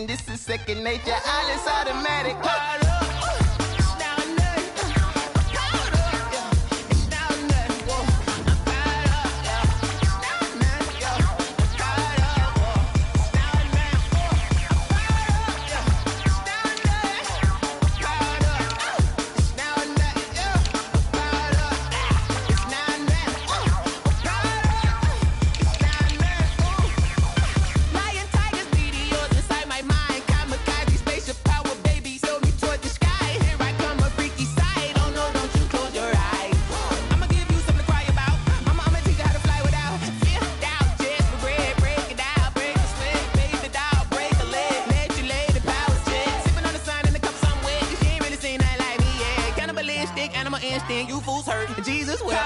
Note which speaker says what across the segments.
Speaker 1: and this is second nature. All is automatic.
Speaker 2: You fools hurt. Jesus will.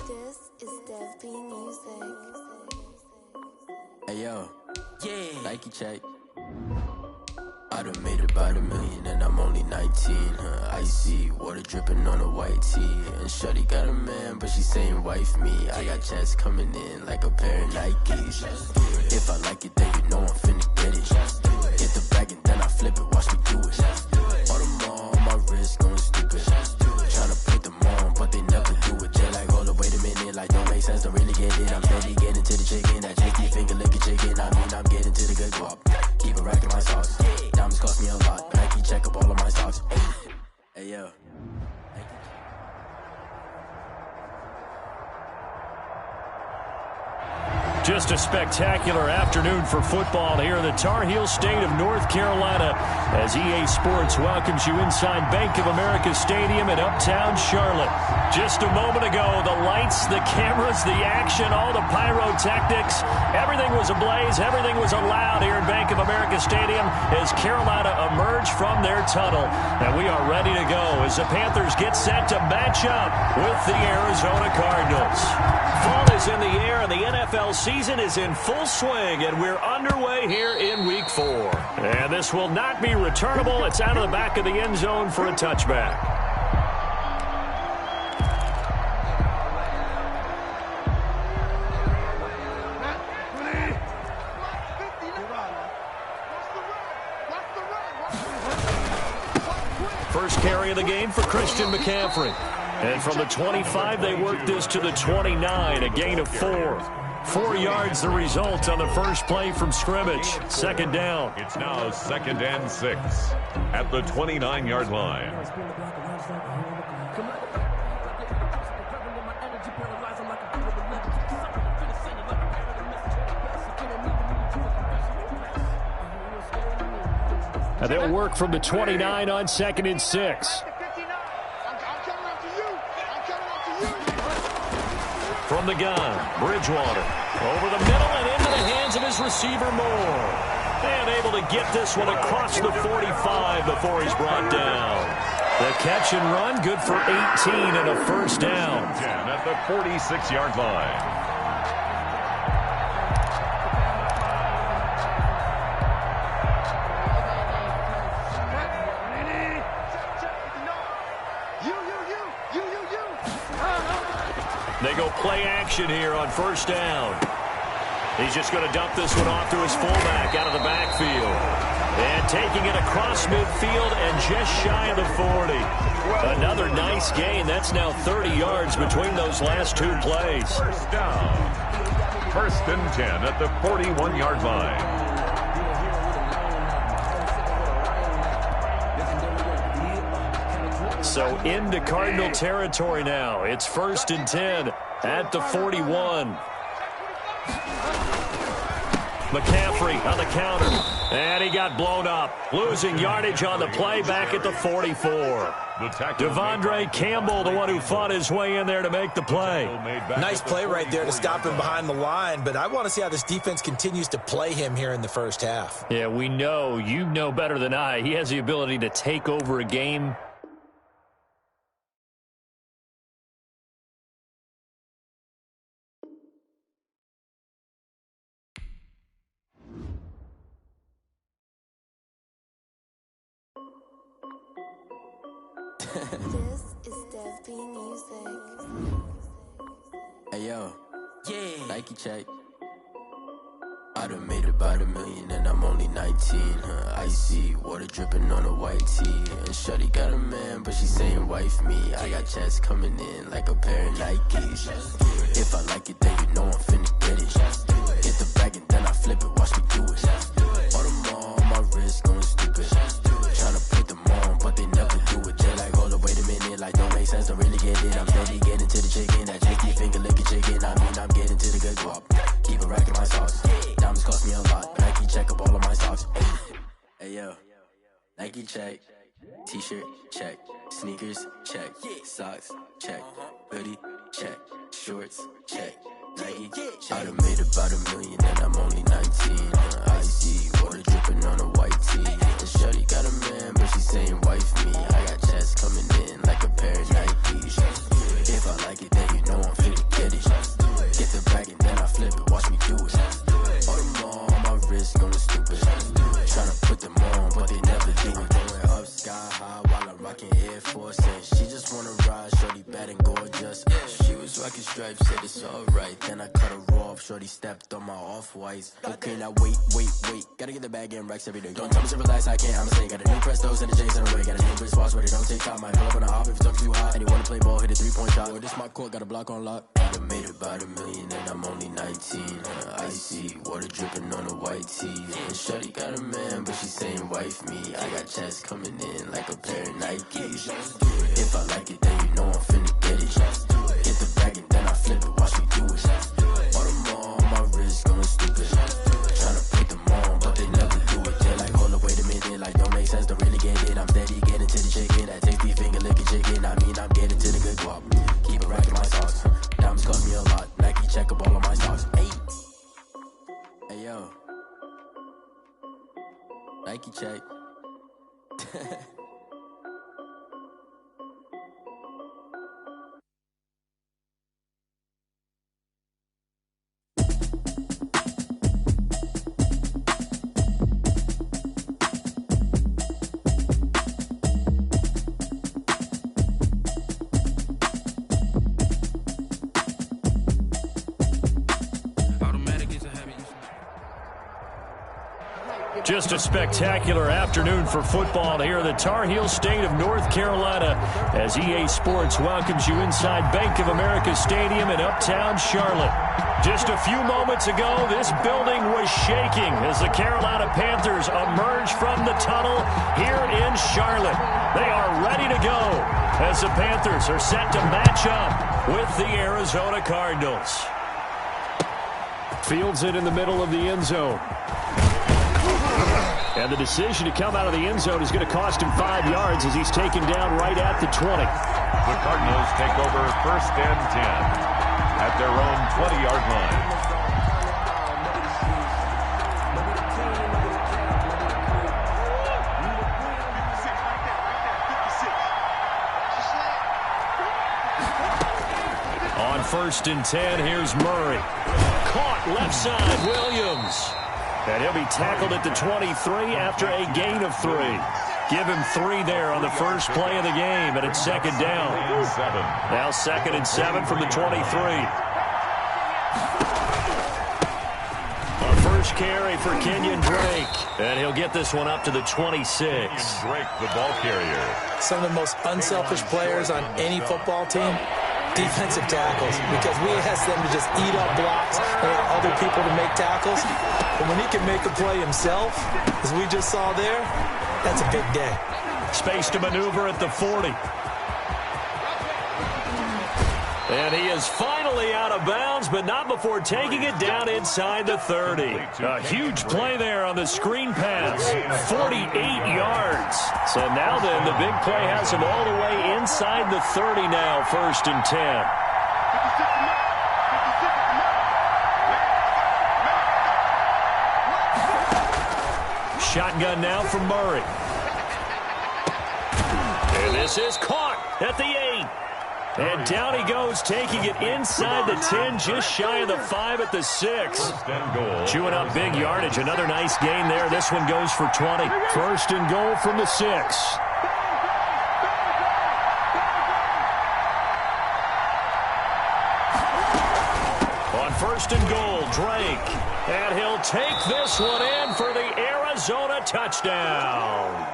Speaker 3: This is Dev Music.
Speaker 4: Hey yo, yeah, Nike check. I done made about $1 million and I'm only 19. Icy water dripping on a white tee. And shorty got a man, but she saying wife me. I got checks coming in like a pair of Nikes. If I like it, then you know I'm finna get it. Get the bag and then I flip it, watch me do it. All on my wrist going stupid. Tryna put them on, but they never do it. They're like, hold up, wait a minute, like don't make sense, don't really get it. I'm steady getting to the chicken, that chicky finger licking chicken. I mean, I'm getting to the good guap. Keep a rack in my socks. Diamonds cost me a lot. Nike check up all of my stocks. Hey yo.
Speaker 5: Just a spectacular afternoon for football here in the Tar Heel state of North Carolina as EA Sports welcomes you inside Bank of America Stadium in Uptown Charlotte. Just a moment ago, the lights, the cameras, the action, all the pyrotechnics, everything was ablaze, everything was allowed here in Bank of America Stadium as Carolina emerged from their tunnel. And we are ready to go as the Panthers get set to match up with the Arizona Cardinals. Fall is in the air and the NFL season is in full swing, and we're underway here in Week 4. And this will not be returnable. It's out of the back of the end zone for a touchback. First carry of the game for Christian McCaffrey. And from the 25, they work this to the 29, a gain of 4. 4 yards the result on the first play from scrimmage. Second down.
Speaker 6: It's now 2nd and 6 at the 29-yard line.
Speaker 5: And they'll work from the 29 on 2nd and 6. From the gun, Bridgewater. Over the middle and into the hands of his receiver, Moore. And able to get this one across the 45 before he's brought down. The catch and run, good for 18 and a first down.
Speaker 6: 10 at the 46-yard line.
Speaker 5: They go play action here on first down. He's just going to dump this one off to his fullback out of the backfield. And taking it across midfield and just shy of the 40. Another nice gain. That's now 30 yards between those last two plays.
Speaker 6: First down. First and 10 at the 41-yard line.
Speaker 5: So into Cardinal territory now. It's first and 10 at the 41. McCaffrey on the counter. And he got blown up. Losing yardage on the play back at the 44. Devondre Campbell, the one who fought his way in there to make the play.
Speaker 7: Nice play right there to stop him behind the line, but I want to see how this defense continues to play him here in the first half.
Speaker 5: Yeah, we know. You know better than I. He has the ability to take over a game.
Speaker 3: This is Dev B Music.
Speaker 4: Hey yo, Nike check. I done made about $1 million and I'm only 19. Icy water dripping on a white tee. And shawty got a man, but she saying wife me. I got checks coming in like a pair of Nikes. If I like it, then you know I'm finna get it. Get the bag and then I flip it. Watch me do it. All them on my wrist going stupid. Tryna put them on, but they never do it. They're like, hold up, wait a minute. Like, don't make sense, don't really get it. I'm steady getting to the chicken. That cheeky finger licking chicken. I mean, I'm getting to the good guap. Keep a rack in my sauce. Diamonds cost me a lot. Nike check up all of my socks. Hey yo, Nike check. T-shirt check. Sneakers check. Socks check. Hoodie check. Shorts check. Nike I done made about $1 million and I'm only 19. Icy water dripping on a white tee. And shawty got a man, but she saying wife me. I got checks coming in like a pair of Nikes. If I like it, then you know I'm finna get it. Get the bag and then I flip it. Watch me do it. All them on my wrist going stupid. Tryna put them on, but they never do it. Going up sky high while I'm rocking Air Force. And she just wanna ride, shorty bad and gorgeous. She was rocking stripes, said it's alright. Then I cut her off, shorty stepped on my off-whites. Okay, now wait. Gotta get the bag and racks every day. Don't tell me to relax, I can't, I'ma say. Got a new Prestos and a J's in the way. Got a new British watch, but it don't take time. Might pull up on a hop if it's up too hot. And he wanna play ball, hit a three-point shot. Or this my court, got a block on lock. I done made about $1 million and I'm only 19. Icy water dripping on a white tee. And shawty got a man, but she saying wife me. I got checks coming in like a pair of Nikes. If I like it, then you know I'm finna get it. Get the bag and then I flip it. Watch me do it. All them on my wrist going stupid. Tryna put them on, but they never do it. They're like, hold up, wait a minute. Like, don't make sense, don't really get it. I'm steady getting to the chicken. That tasty finger licking chicken. I mean, I'm getting to the good guap. Keep a rack in my socks. Diamonds cost me a lot. Nike check up all of my socks. Hey yo, Nike check.
Speaker 5: Just a spectacular afternoon for football here in the Tar Heel state of North Carolina as EA Sports welcomes you inside Bank of America Stadium in uptown Charlotte. Just a few moments ago, this building was shaking as the Carolina Panthers emerged from the tunnel here in Charlotte. They are ready to go as the Panthers are set to match up with the Arizona Cardinals. Fields it in the middle of the end zone. And the decision to come out of the end zone is going to cost him 5 yards as he's taken down right at the 20.
Speaker 6: The Cardinals take over first and 10 at their own 20-yard line.
Speaker 5: On first and 10, here's Murray. Caught left side, Williams. And he'll be tackled at the 23 after a gain of 3. Give him 3 there on the first play of the game, and it's second down. Now 2nd and 7 from the 23. A first carry for Kenyon Drake, and he'll get this one up to the 26.
Speaker 6: Drake, the ball carrier.
Speaker 7: Some of the most unselfish players on any football team, defensive tackles, because we ask them to just eat up blocks and allow other people to make tackles. But when he can make a play himself, as we just saw there, that's a big day.
Speaker 5: Space to maneuver at the 40. And he is finally out of bounds, but not before taking it down inside the 30. A huge play there on the screen pass. 48 yards. So now then, the big play has him all the way inside the 30 now, 1st and 10. Shotgun now from Murray. And this is caught at the 8. And down he goes, taking it inside the 10, just shy of the 5 at the 6. Chewing up big yardage. Another nice gain there. This one goes for 20. 1st and goal from the 6. On 1st and goal, Drake. And he'll take this one in for the Arizona touchdown.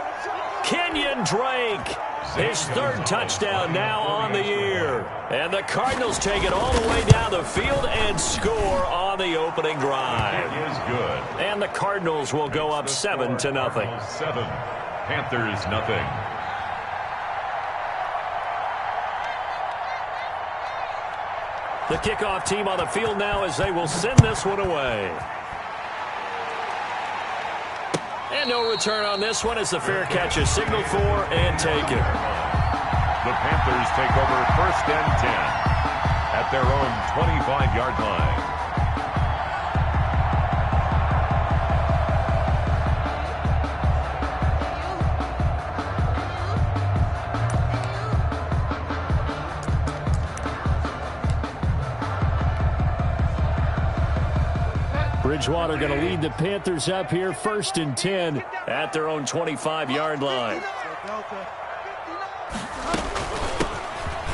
Speaker 5: Kenyon Drake. His 3rd touchdown now on the year. And the Cardinals take it all the way down the field and score on the opening drive.
Speaker 6: It is good.
Speaker 5: And the Cardinals will go up 7-0.
Speaker 6: 7. Panthers, nothing.
Speaker 5: The kickoff team on the field now as they will send this one away. And no return on this one as the fair catch is signaled for and taken.
Speaker 6: The Panthers take over 1st and 10 at their own 25-yard line.
Speaker 5: Bridgewater going to lead the Panthers up here, 1st and 10 at their own 25-yard line.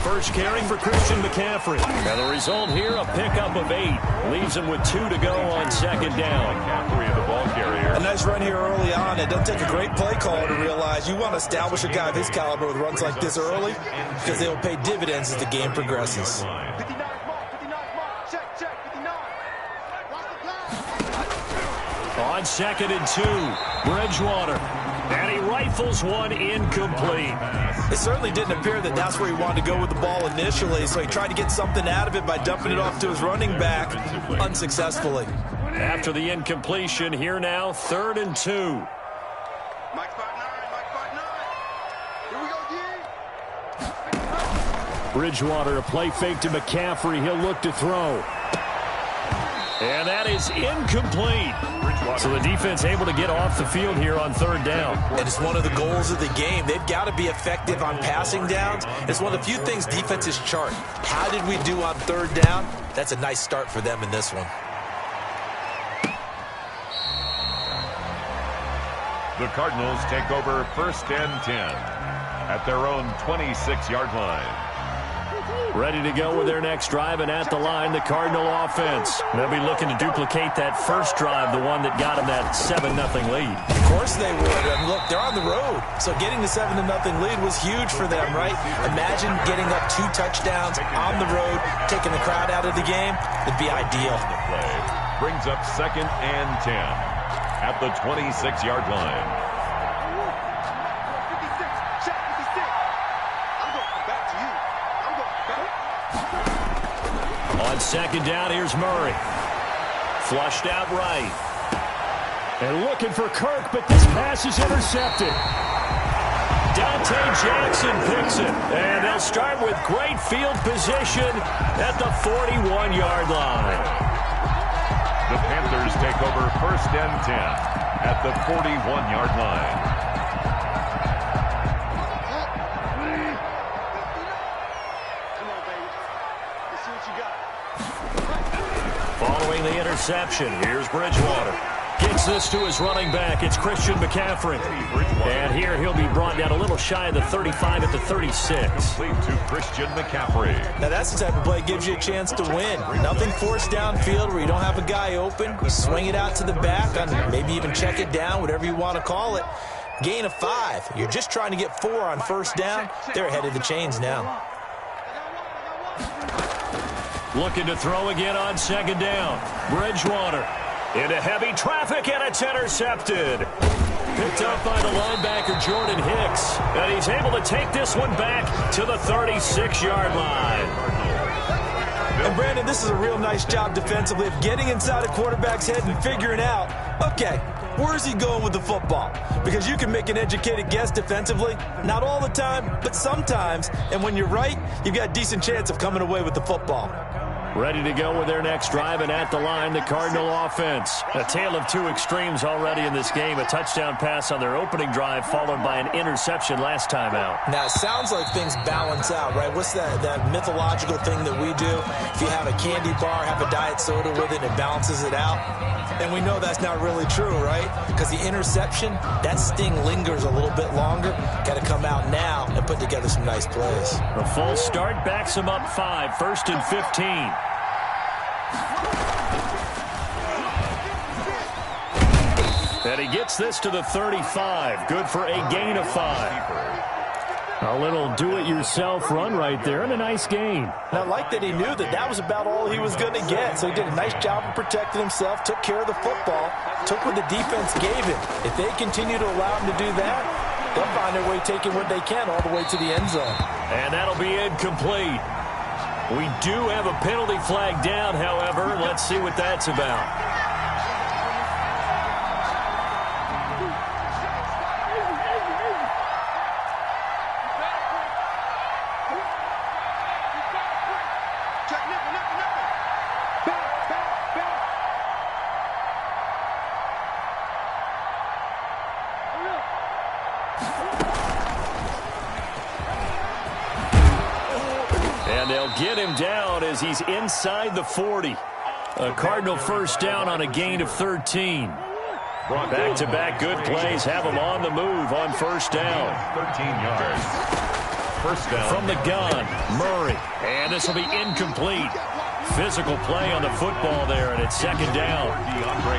Speaker 5: First carry for Christian McCaffrey. And the result here, a pickup of 8. Leaves him with 2 to go on 2nd down.
Speaker 6: McCaffrey, the ball carrier.
Speaker 7: A nice run here early on. It doesn't take a great play caller to realize you want to establish a guy of his caliber with runs like this early because they will pay dividends as the game progresses.
Speaker 5: On 2nd and 2, Bridgewater. And he rifles one incomplete.
Speaker 7: It certainly didn't appear that that's where he wanted to go with the ball initially, so he tried to get something out of it by dumping it off to his running back unsuccessfully.
Speaker 5: After the incompletion, here now, 3rd and 2. Bridgewater, a play fake to McCaffrey. He'll look to throw. And that is incomplete. So the defense able to get off the field here on 3rd down.
Speaker 7: And it's one of the goals of the game. They've got to be effective on passing downs. It's one of the few things defenses chart. How did we do on 3rd down? That's a nice start for them in this one.
Speaker 6: The Cardinals take over 1st and 10 at their own 26-yard line.
Speaker 5: Ready to go with their next drive, and at the line, the Cardinal offense. They'll be looking to duplicate that first drive, the one that got them that 7-0 lead.
Speaker 7: Of course they would. And look, they're on the road, so getting the 7-0 lead was huge for them, right? Imagine getting up 2 touchdowns on the road, taking the crowd out of the game. It'd be ideal.
Speaker 6: The play brings up 2nd and 10 at the 26-yard line.
Speaker 5: On 2nd down, here's Murray. Flushed out right. And looking for Kirk, but this pass is intercepted. Dante Jackson picks it. And they'll start with great field position at the 41-yard line.
Speaker 6: The Panthers take over 1st and 10 at the 41-yard line.
Speaker 5: Following the interception, here's Bridgewater. Gets Feeds this to his running back. It's Christian McCaffrey. And here he'll be brought down a little shy of the 35 at the 36.
Speaker 6: Lead to Christian McCaffrey.
Speaker 7: Now that's the type of play that gives you a chance to win. Nothing forced downfield where you don't have a guy open. You swing it out to the back, on maybe even check it down, whatever you want to call it. Gain of 5. You're just trying to get 4 on first down. They're ahead of the chains now.
Speaker 5: Looking to throw again on second down. Bridgewater into heavy traffic, and it's intercepted. Picked up by the linebacker, Jordan Hicks. And he's able to take this one back to the 36-yard line.
Speaker 7: And, Brandon, this is a real nice job defensively of getting inside a quarterback's head and figuring out, okay, where's he going with the football? Because you can make an educated guess defensively. Not all the time, but sometimes. And when you're right, you've got a decent chance of coming away with the football.
Speaker 5: Ready to go with their next drive, and at the line, the Cardinal offense. A tale of two extremes already in this game. A touchdown pass on their opening drive, followed by an interception last time out.
Speaker 7: Now, it sounds like things balance out, right? What's that mythological thing that we do? If you have a candy bar, have a diet soda with it, it balances it out. And we know that's not really true, right? Because the interception, that sting lingers a little bit longer. Got to come out now and put together some nice plays.
Speaker 5: The full start backs him up 5, 1st and 15. And he gets this to the 35. Good for a gain of 5. A little do-it-yourself run right there, and a nice gain.
Speaker 7: And I like that he knew that was about all he was going to get. So he did a nice job of protecting himself, took care of the football, took what the defense gave him. If they continue to allow him to do that, they'll find their way taking what they can all the way to the end zone.
Speaker 5: And that'll be incomplete. We do have a penalty flag down, however. Let's see what that's about. And they'll get him down as he's inside the 40. A Cardinal first down on a gain of 13. Back-to-back good plays have him on the move on first down.
Speaker 6: 13 yards. First down.
Speaker 5: From the gun, Murray. And this will be incomplete. Physical play on the football there, and it's second down.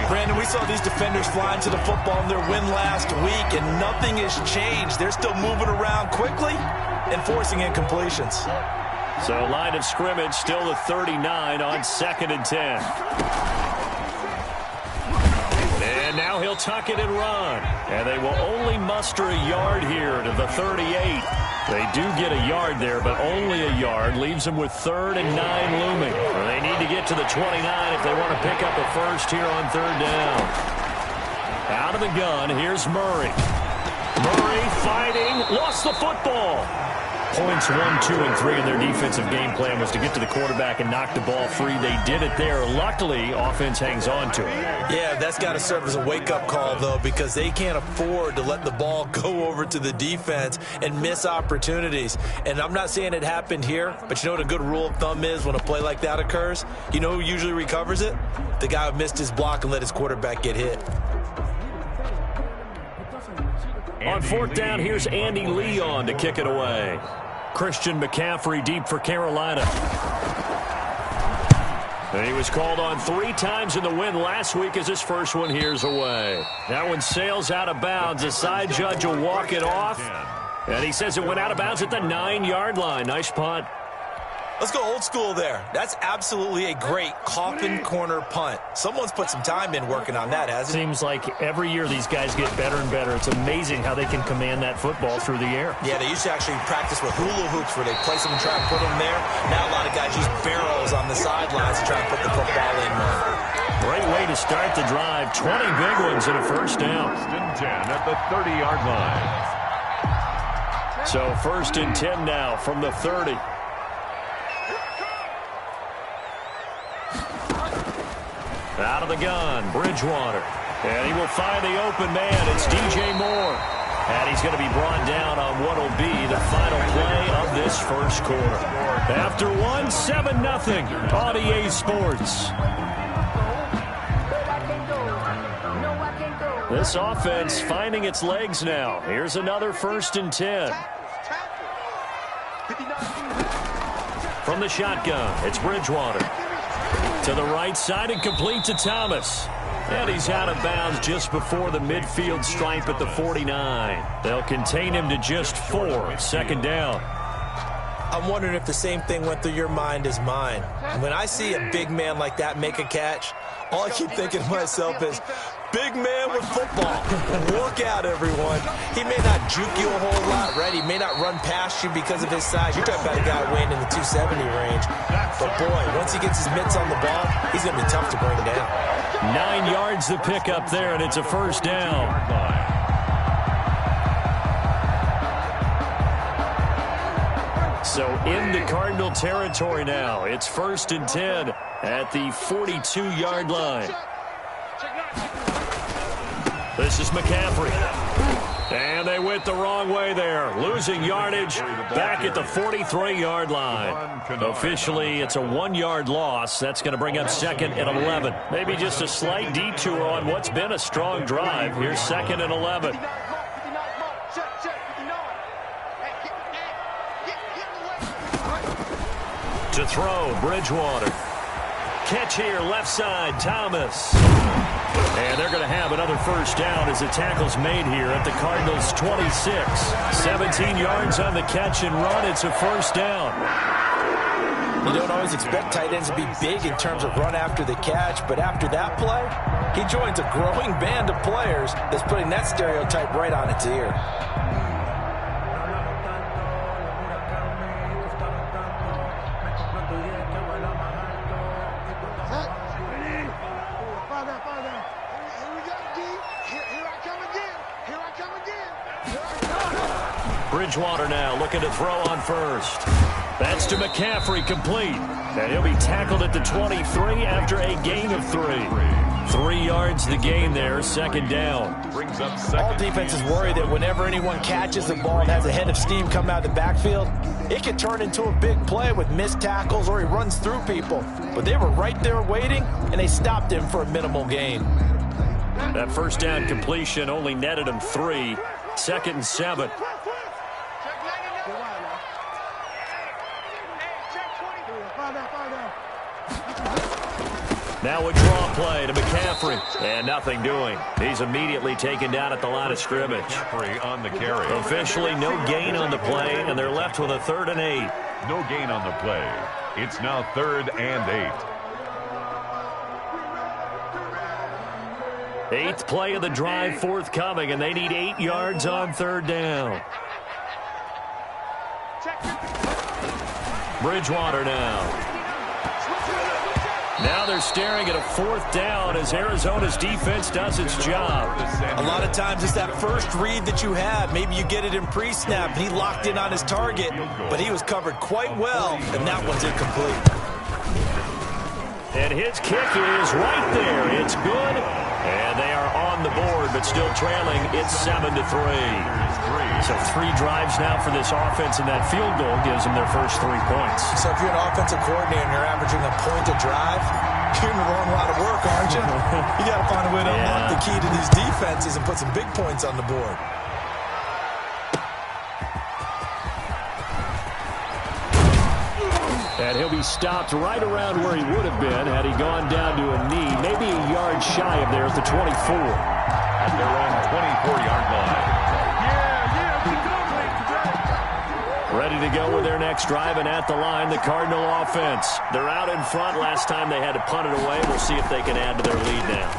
Speaker 7: Brandon, we saw these defenders flying to the football in their win last week, and nothing has changed. They're still moving around quickly and forcing incompletions.
Speaker 5: So line of scrimmage still the 39 on 2nd and 10. And now he'll tuck it and run. And they will only muster a yard here to the 38. They do get a yard there, but only a yard. Leaves them with 3rd and 9 looming. They need to get to the 29 if they want to pick up a first here on 3rd down. Out of the gun, here's Murray. Murray fighting, lost the football. Points 1, 2, and 3 in their defensive game plan was to get to the quarterback and knock the ball free. They did it there. Luckily, offense hangs on to it.
Speaker 7: Yeah, that's got to serve as a wake-up call, though, because they can't afford to let the ball go over to the defense and miss opportunities. And I'm not saying it happened here, but you know what a good rule of thumb is when a play like that occurs? You know who usually recovers it? The guy who missed his block and let his quarterback get hit.
Speaker 5: On 4th down, here's Andy Leon to kick it away. Christian McCaffrey deep for Carolina. And he was called on 3 times in the win last week as his first one here's away. That one sails out of bounds. The side judge will walk it off. And he says it went out of bounds at the 9-yard line. Nice punt.
Speaker 7: Let's go old school there. That's absolutely a great coffin corner punt. Someone's put some time in working on that, hasn't it?
Speaker 5: Seems like every year these guys get better and better. It's amazing how they can command that football through the air.
Speaker 7: Yeah, they used to actually practice with hula hoops where they place them and try and put them there. Now a lot of guys use barrels on the sidelines to try and put the football in.
Speaker 5: Great way to start the drive. 20 big ones and a first down.
Speaker 6: 1st and 10 at the 30-yard line.
Speaker 5: So 1st and 10 now from the 30. Out of the gun, Bridgewater. And he will find the open man. It's DJ Moore. And he's going to be brought down on what will be the final play of this first quarter. After 1, 7-0 on EA Sports. This offense finding its legs now. Here's another 1st and 10. From the shotgun, it's Bridgewater. To the right side and complete to Thomas. And he's out of bounds just before the midfield stripe at the 49. They'll contain him to just 4. 2nd down.
Speaker 7: I'm wondering if the same thing went through your mind as mine. When I see a big man like that make a catch, all I keep thinking to myself is, big man with football. Look out, everyone. He may not juke you a whole lot, right? He may not run past you because of his size. You're talking about a guy weighing in the 270 range. But, boy, once he gets his mitts on the ball, he's going to be tough to bring down.
Speaker 5: 9 yards the pick up there, and it's a 1st down. So into Cardinal territory now. It's 1st and 10 at the 42-yard line. This is McCaffrey. And they went the wrong way there. Losing yardage back at the 43-yard line. Officially, it's a 1-yard loss. That's going to bring up 2nd and 11. Maybe just a slight detour on what's been a strong drive. Here's 2nd and 11. To throw, Bridgewater. Catch here, left side, Thomas. And they're going to have another 1st down as the tackle's made here at the Cardinals' 26. 17 yards on the catch and run. It's a 1st down.
Speaker 7: You don't always expect tight ends to be big in terms of run after the catch, but after that play, he joins a growing band of players that's putting that stereotype right on its ear.
Speaker 5: Bridgewater now looking to throw on 1st. That's to McCaffrey, complete. And he'll be tackled at the 23 after a gain of 3. 3 yards the gain there, 2nd down.
Speaker 7: All defenses worry that whenever anyone catches the ball and has a head of steam come out of the backfield, it can turn into a big play with missed tackles or he runs through people. But they were right there waiting, and they stopped him for a minimal gain.
Speaker 5: That 1st down completion only netted him 3. 2nd and 7. Now a draw play to McCaffrey. And nothing doing. He's immediately taken down at the line of scrimmage.
Speaker 6: On the carry.
Speaker 5: Officially no gain on the play, and they're left with a 3rd and 8.
Speaker 6: No gain on the play. It's now 3rd and 8.
Speaker 5: 8th play of the drive forthcoming, and they need 8 yards on 3rd down. Bridgewater now. Now they're staring at a 4th down as Arizona's defense does its job.
Speaker 7: A lot of times it's that first read that you have. Maybe you get it in pre-snap, and he locked in on his target, but he was covered quite well, and that one's incomplete.
Speaker 5: And his kick is right there. It's good. And they are on the board, but still trailing. It's 7-3. So 3 drives now for this offense, and that field goal gives them their first 3 points.
Speaker 7: So if you're an offensive coordinator and you're averaging a point a drive, you're in the wrong line of work, aren't you? You got to find a way to unlock the key to these defenses and put some big points on the board.
Speaker 5: And he'll be stopped right around where he would have been had he gone down to a knee, maybe a yard shy of there at the 24.
Speaker 6: At their own 24-yard line.
Speaker 5: Ready to go with their next drive, and at the line, the Cardinal offense. They're out in front. Last time they had to punt it away. We'll see if they can add to their lead now.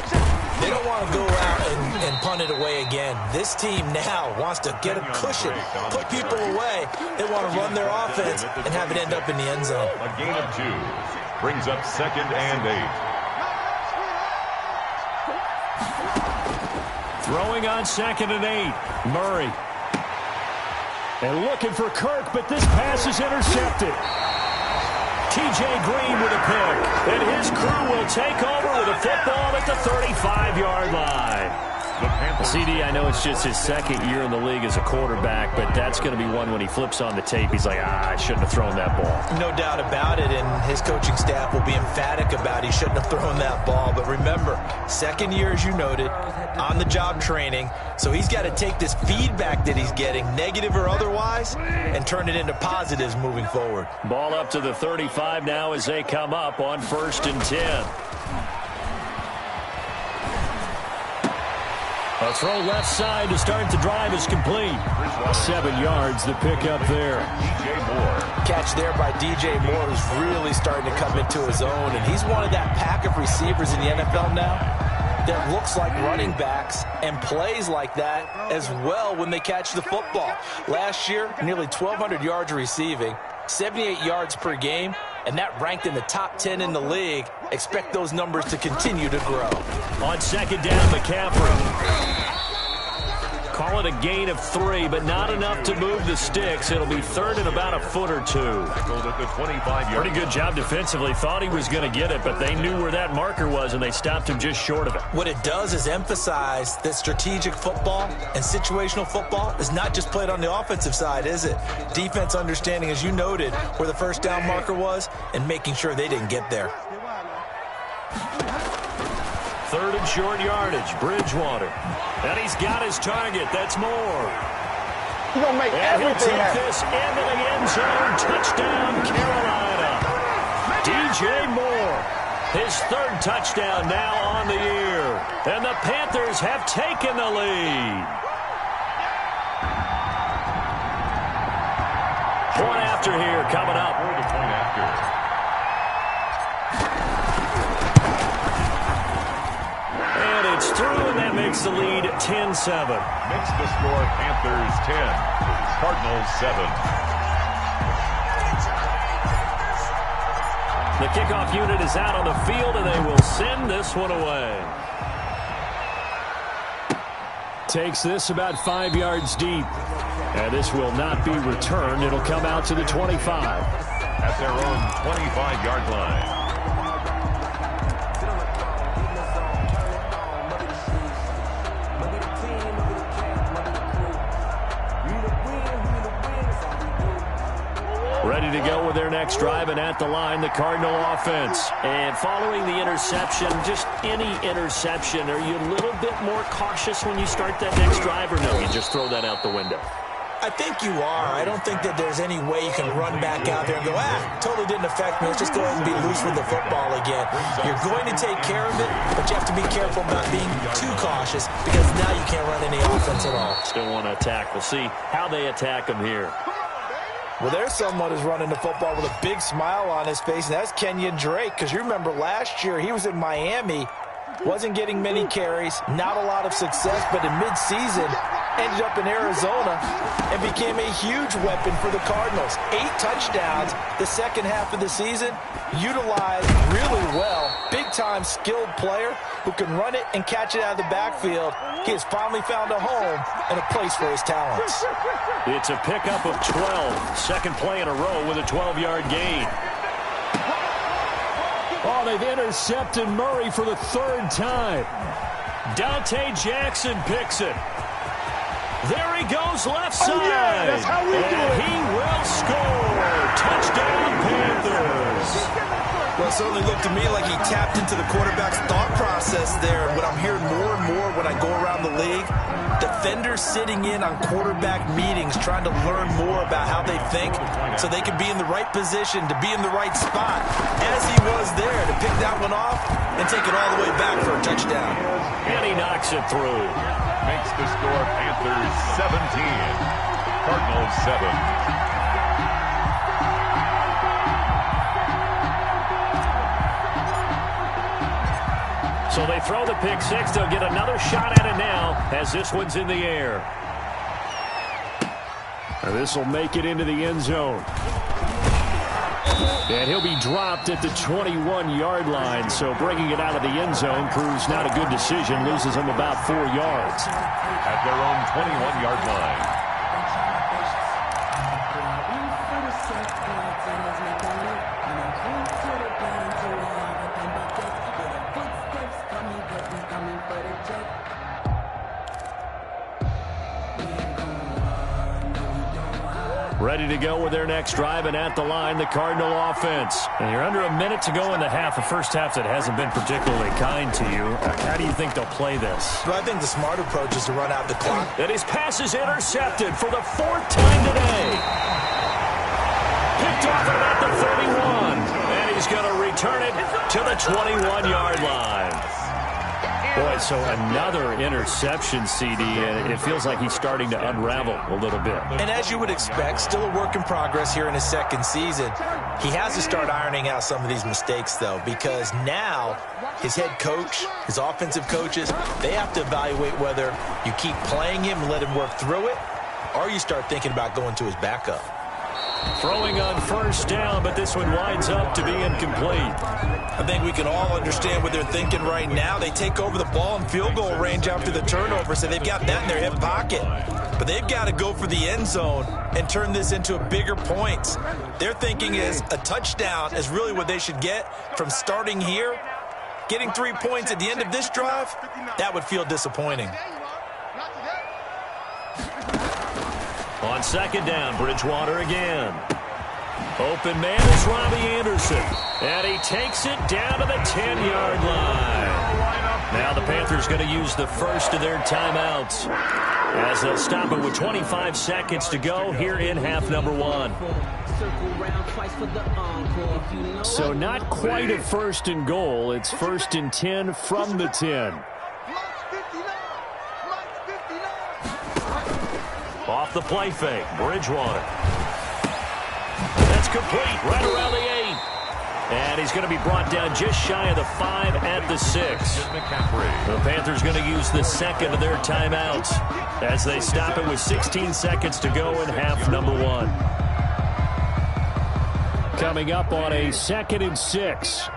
Speaker 7: They don't want to go out and punt it away again. This team now wants to get a cushion, put people away. They want to run their offense and have it end up in the end zone.
Speaker 6: A gain of 2 brings up 2nd and 8.
Speaker 5: Throwing on 2nd and 8. Murray. And looking for Kirk, but this pass is intercepted. T.J. Green with a pick. And his crew will take over with a football at the 35-yard line.
Speaker 6: The Panthers.
Speaker 5: CD, I know it's just his second year in the league as a quarterback, but that's going to be one when he flips on the tape. He's like, I shouldn't have thrown that ball.
Speaker 7: No doubt about it, and his coaching staff will be emphatic about he shouldn't have thrown that ball. But remember, second year, as you noted, on-the-job training, so he's got to take this feedback that he's getting, negative or otherwise, and turn it into positives moving forward.
Speaker 5: Ball up to the 35 now as they come up on 1st and 10. A throw left side to start the drive is complete. 7 yards, the pickup there.
Speaker 6: DJ Moore.
Speaker 7: Catch there by DJ Moore, who's really starting to come into his own, and he's one of that pack of receivers in the NFL now that looks like running backs and plays like that as well when they catch the football. Last year, nearly 1,200 yards receiving, 78 yards per game, and that ranked in the top 10 in the league. Expect those numbers to continue to grow.
Speaker 5: On 2nd down, McCaffrey. Call it a gain of 3, but not enough to move the sticks. It'll be 3rd and about a foot or 2.
Speaker 6: At the 25-yard.
Speaker 5: Pretty good job defensively. Thought he was going to get it, but they knew where that marker was, and they stopped him just short of it.
Speaker 7: What it does is emphasize that strategic football and situational football is not just played on the offensive side, is it? Defense understanding, as you noted, where the first down marker was and making sure they didn't get there.
Speaker 5: 3rd and short yardage, Bridgewater. And he's got his target. That's Moore.
Speaker 1: He's going to make
Speaker 5: and he'll
Speaker 1: everything
Speaker 5: take
Speaker 1: happen.
Speaker 5: this into the end zone. Touchdown, Carolina. DJ Moore. His 3rd touchdown now on the year. And the Panthers have taken the lead. Point after here coming up.
Speaker 6: Point after.
Speaker 5: And it's through, and that makes the lead 10-7.
Speaker 6: Makes the score Panthers 10, Cardinals 7.
Speaker 5: The kickoff unit is out on the field, and they will send this one away. Takes this about 5 yards deep. And this will not be returned. It'll come out to the 25.
Speaker 6: At their own 25-yard line.
Speaker 5: Ready to go with their next drive, and at the line, the Cardinal offense. And following the interception, just any interception, are you a little bit more cautious when you start that next drive, or no, you just throw that out the window?
Speaker 7: I think you are. I don't think that there's any way you can run back out there and go, totally didn't affect me. Let's just go ahead and be loose with the football again. You're going to take care of it, but you have to be careful about being too cautious because now you can't run any offense at all.
Speaker 5: Still want to attack. We'll see how they attack them here.
Speaker 7: Well, there's someone who's running the football with a big smile on his face, and that's Kenyon Drake, because you remember last year he was in Miami, wasn't getting many carries, not a lot of success, but in midseason ended up in Arizona and became a huge weapon for the Cardinals. 8 touchdowns the second half of the season, utilized really well. Big-time skilled player who can run it and catch it out of the backfield. He has finally found a home and a place for his talents.
Speaker 5: It's a pickup of 12. Second play in a row with a 12-yard gain. Oh, they've intercepted Murray for the 3rd time. Dante Jackson picks it. There he goes left side.
Speaker 1: Oh, yeah, that's how we do it.
Speaker 5: He will score. Touchdown, Panthers.
Speaker 7: Well, it certainly looked to me like he tapped into the quarterback's thought process there. What I'm hearing more and more when I go around the league, defenders sitting in on quarterback meetings trying to learn more about how they think so they can be in the right position to be in the right spot, as he was there to pick that one off and take it all the way back for a touchdown.
Speaker 5: And he knocks it through.
Speaker 6: Makes the score Panthers 17, Cardinals 7.
Speaker 5: So they throw the pick six. They'll get another shot at it now as this one's in the air. And this will make it into the end zone. And he'll be dropped at the 21-yard line. So bringing it out of the end zone proves not a good decision. Loses him about 4 yards.
Speaker 6: At their own 21-yard line.
Speaker 5: Ready to go with their next drive, and at the line, the Cardinal offense. And you're under a minute to go in the half, a first half that hasn't been particularly kind to you. How do you think they'll play this?
Speaker 7: Well, I think the smart approach is to run out the clock.
Speaker 5: And his pass is intercepted for the 4th time today. Picked off at about the 31. And he's going to return it to the 21-yard line. Boy, so another interception, CD, and it feels like he's starting to unravel a little bit.
Speaker 7: And as you would expect, still a work in progress here in his second season. He has to start ironing out some of these mistakes, though, because now his head coach, his offensive coaches, they have to evaluate whether you keep playing him and let him work through it, or you start thinking about going to his backup.
Speaker 5: Throwing on first down, but this one winds up to be incomplete.
Speaker 7: I think we can all understand what they're thinking right now. They take over the ball in field goal range after the turnover, so they've got that in their hip pocket. But they've got to go for the end zone and turn this into a bigger points. Their thinking is a touchdown is really what they should get from starting here. Getting 3 points at the end of this drive, that would feel disappointing.
Speaker 5: On second down, Bridgewater again. Open man is Robbie Anderson. And he takes it down to the 10-yard line. Now the Panthers going to use the first of their timeouts as they'll stop it with 25 seconds to go here in half number 1. So not quite a first and goal. It's first and 10 from the 10. Off the play fake, Bridgewater. That's complete, right around the 8. And he's going to be brought down just shy of the 5 at the 6. The Panthers going to use the second of their timeouts as they stop it with 16 seconds to go in half number 1. Coming up on a 2nd and 6.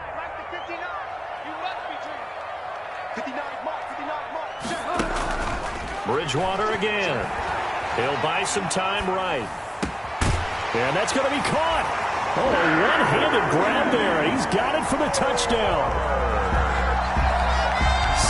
Speaker 5: Bridgewater again. He'll buy some time right. And that's going to be caught. Oh, a one-handed grab there. He's got it for the touchdown.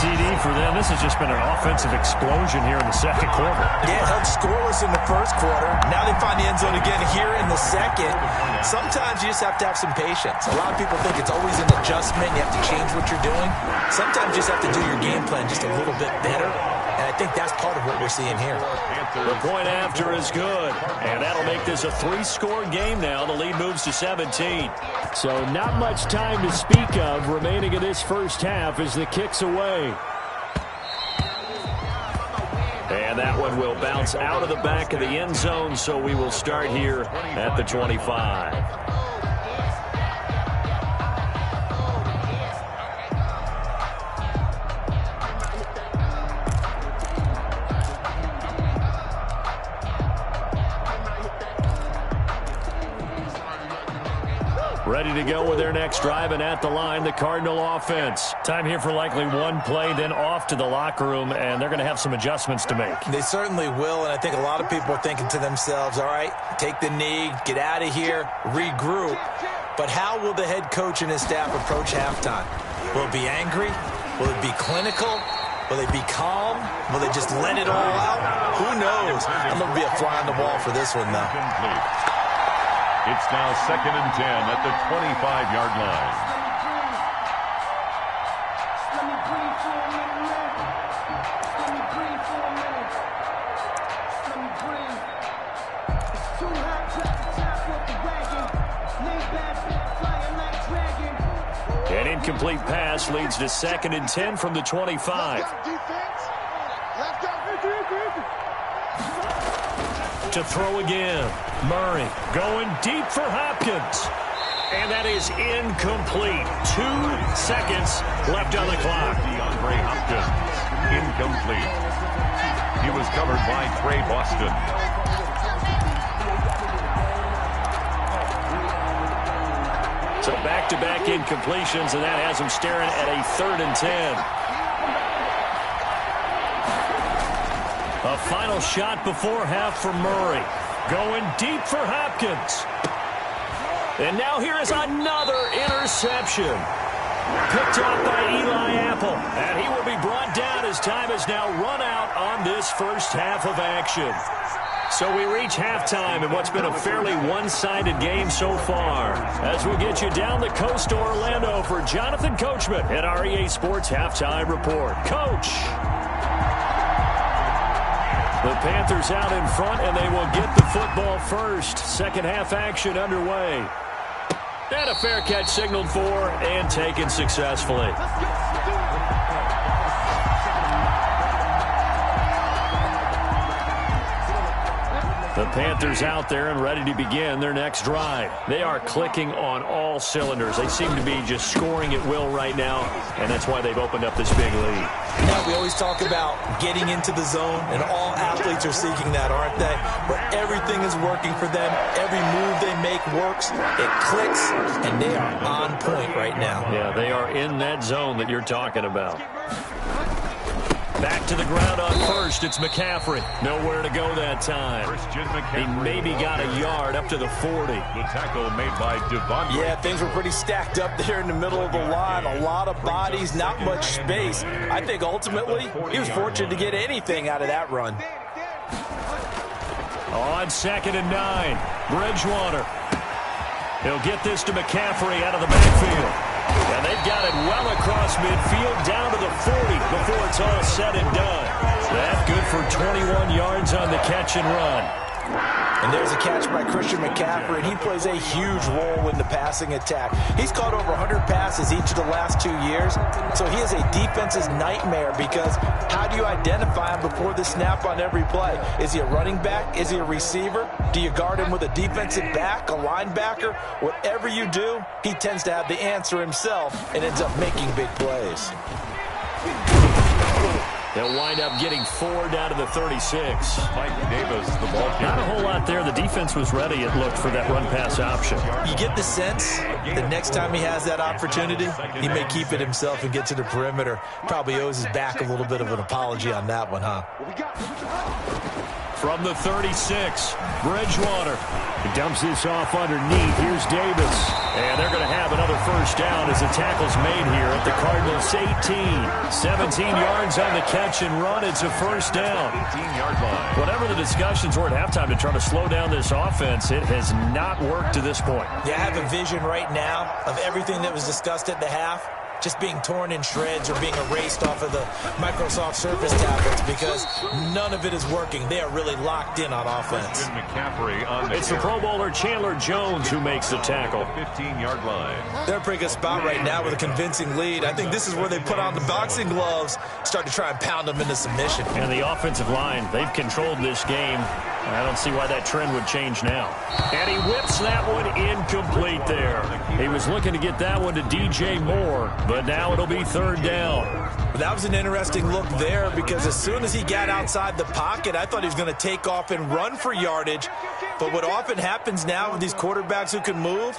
Speaker 5: CD for them. This has just been an offensive explosion here in the second quarter.
Speaker 7: Yeah, held scoreless in the first quarter. Now they find the end zone again here in the second. Sometimes you just have to have some patience. A lot of people think it's always an adjustment. You have to change what you're doing. Sometimes you just have to do your game plan just a little bit better. And I think that's part of what we're seeing here.
Speaker 5: The point after is good. And that'll make this a 3-score game now. The lead moves to 17. So not much time to speak of remaining in this first half as the kick's away. And that one will bounce out of the back of the end zone, so we will start here at the 25. Ready to go with their next drive, and at the line, the Cardinal offense. Time here for likely one play, then off to the locker room, and they're going to have some adjustments to make.
Speaker 7: They certainly will, and I think a lot of people are thinking to themselves, all right, take the knee, get out of here, regroup. But how will the head coach and his staff approach halftime? Will it be angry? Will it be clinical? Will they be calm? Will they just let it all out? Who knows? I'm going to be a fly on the wall for this one, though.
Speaker 6: It's now 2nd and 10 at the 25-yard line.
Speaker 5: An incomplete pass leads to 2nd and 10 from the 25. To throw again. Murray going deep for Hopkins. And that is incomplete. 2 seconds left on the clock.
Speaker 6: DeAndre Hopkins, incomplete. He was covered by Trey Boston.
Speaker 5: So back-to-back incompletions, and that has him staring at a 3rd and 10. A final shot before half for Murray. Going deep for Hopkins. And now here is another interception. Picked off by Eli Apple. And he will be brought down as time has now run out on this first half of action. So we reach halftime in what's been a fairly one-sided game so far. As we'll get you down the coast to Orlando for Jonathan Coachman at our EA Sports Halftime Report. Coach! The Panthers out in front, and they will get the football first. Second half action underway. And a fair catch signaled for and taken successfully. The Panthers out there and ready to begin their next drive. They are clicking on all cylinders. They seem to be just scoring at will right now, and that's why they've opened up this big lead.
Speaker 7: Yeah, we always talk about getting into the zone, and all athletes are seeking that, aren't they? Where everything is working for them, every move they make works, it clicks, and they are on point right now.
Speaker 5: Yeah, they are in that zone that you're talking about. Back to the ground on first. It's McCaffrey. Nowhere to go that time. He maybe got a yard up to the 40.
Speaker 6: The tackle made by Devon.
Speaker 7: Yeah, things were pretty stacked up there in the middle of the line. A lot of bodies, not much space. I think ultimately he was fortunate to get anything out of that run.
Speaker 5: On 2nd and 9, Bridgewater. He'll get this to McCaffrey out of the backfield. And they've got it well across midfield down to the 40 before it's all said and done. That good for 21 yards on the catch and run.
Speaker 7: And there's a catch by Christian McCaffrey, and he plays a huge role in the passing attack. He's caught over 100 passes each of the last 2 years, so he is a defense's nightmare because how do you identify him before the snap on every play? Is he a running back? Is he a receiver? Do you guard him with a defensive back, a linebacker? Whatever you do, he tends to have the answer himself and ends up making big plays.
Speaker 5: They'll wind up getting 4 down to the 36.
Speaker 6: Mike Davis, the ball carrier.
Speaker 5: Not a whole lot there. The defense was ready, it looked, for that run-pass option.
Speaker 7: You get the sense the next time he has that opportunity, he may keep it himself and get to the perimeter. Probably owes his back a little bit of an apology on that one, huh?
Speaker 5: From the 36, Bridgewater. He dumps this off underneath. Here's Davis. And they're going to have another first down as the tackle's made here at the Cardinals' 18. 17 yards on the catch and run. It's a first down.
Speaker 6: 18-yard line.
Speaker 5: Whatever the discussions were at halftime to try to slow down this offense, it has not worked to this point.
Speaker 7: Yeah, I have a vision right now of everything that was discussed at the half just being torn in shreds or being erased off of the Microsoft Surface tablets because none of it is working. They are really locked in on offense.
Speaker 6: McCaffrey on the
Speaker 5: It's the Pro Bowler Chandler Jones who makes the tackle.
Speaker 6: 15-yard line.
Speaker 7: They're in a pretty good spot right now with a convincing lead. I think this is where they put on the boxing gloves, start to try and pound them into submission.
Speaker 5: And the offensive line, they've controlled this game. I don't see why that trend would change now. And he whips that one incomplete there. He was looking to get that one to DJ Moore, but now it'll be third down.
Speaker 7: That was an interesting look there because as soon as he got outside the pocket, I thought he was going to take off and run for yardage. But what often happens now with these quarterbacks who can move,